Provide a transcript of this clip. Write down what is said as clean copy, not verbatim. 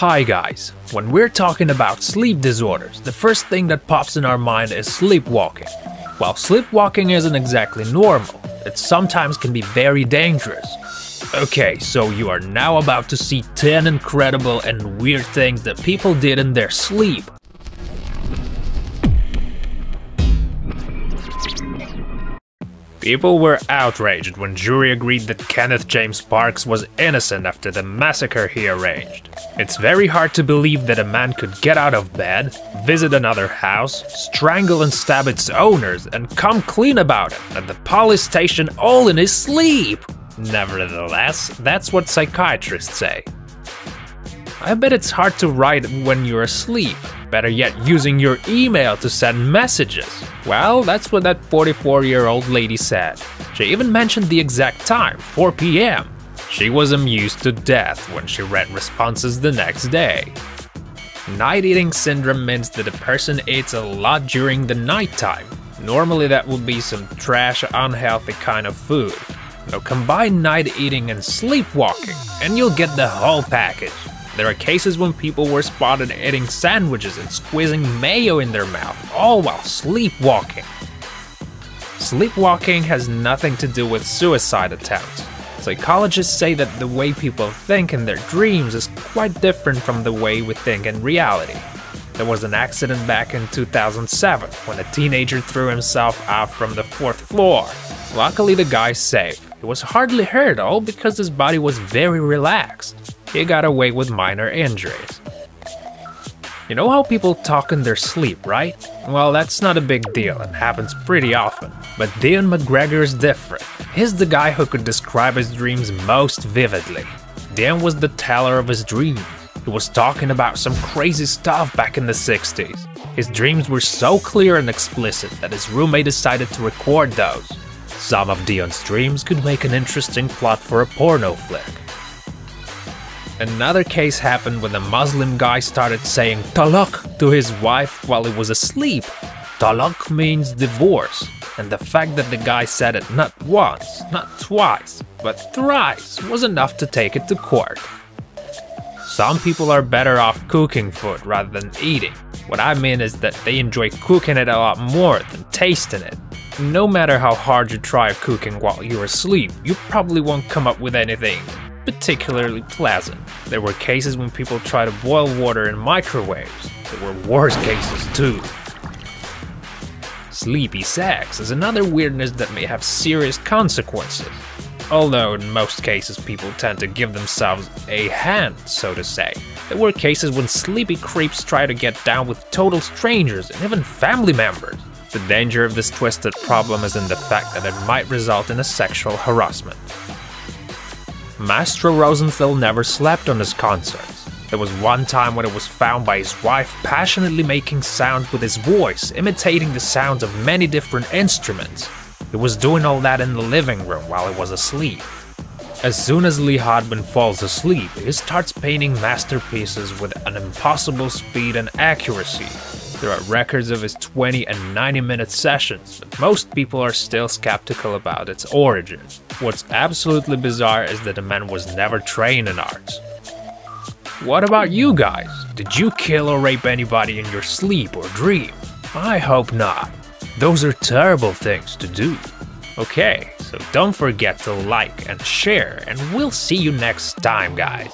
Hi guys, when we're talking about sleep disorders, the first thing that pops in our mind is sleepwalking. While sleepwalking isn't exactly normal, it sometimes can be very dangerous. Okay, so you are now about to see 10 incredible and weird things that people did in their sleep. People were outraged when jury agreed that Kenneth James Parks was innocent after the massacre he arranged. It's very hard to believe that a man could get out of bed, visit another house, strangle and stab its owners, and come clean about it at the police station all in his sleep. Nevertheless, that's what psychiatrists say. I bet it's hard to write when you're asleep. Better yet, using your email to send messages. Well, that's what that 44-year-old lady said. She even mentioned the exact time, 4 p.m. She was amused to death when she read responses the next day. Night eating syndrome means that a person eats a lot during the nighttime. Normally that would be some trash, unhealthy kind of food. Now combine night eating and sleepwalking, and you'll get the whole package. There are cases when people were spotted eating sandwiches and squeezing mayo in their mouth, all while sleepwalking. Sleepwalking has nothing to do with suicide attempts. Psychologists say that the way people think in their dreams is quite different from the way we think in reality. There was an accident back in 2007 when a teenager threw himself out from the 4th floor. Luckily the guy's safe. He was hardly hurt, all because his body was very relaxed. He got away with minor injuries. You know how people talk in their sleep, right? Well, that's not a big deal and happens pretty often. But Dean McGregor is different. He's the guy who could describe his dreams most vividly. Dean was the teller of his dreams. He was talking about some crazy stuff back in the 60s. His dreams were so clear and explicit that his roommate decided to record those. Some of Dean's dreams could make an interesting plot for a porno flick. Another case happened when a Muslim guy started saying talaq to his wife while he was asleep. Talaq means divorce, and the fact that the guy said it not once, not twice, but thrice was enough to take it to court. Some people are better off cooking food rather than eating. What I mean is that they enjoy cooking it a lot more than tasting it. No matter how hard you try cooking while you're asleep, you probably won't come up with anything particularly pleasant. There were cases when people tried to boil water in microwaves. There were worse cases too. Sleepy sex is another weirdness that may have serious consequences. Although in most cases people tend to give themselves a hand, so to say. There were cases when sleepy creeps try to get down with total strangers and even family members. The danger of this twisted problem is in the fact that it might result in a sexual harassment. Maestro Rosenthal never slept on his concerts. There was one time when it was found by his wife passionately making sounds with his voice, imitating the sounds of many different instruments. He was doing all that in the living room while he was asleep. As soon as Lee Hodman falls asleep, he starts painting masterpieces with an impossible speed and accuracy. There are records of his 20 and 90-minute sessions, but most people are still skeptical about its origins. What's absolutely bizarre is that the man was never trained in arts. What about you guys? Did you kill or rape anybody in your sleep or dream? I hope not. Those are terrible things to do. Okay, so don't forget to like and share, and we'll see you next time, guys.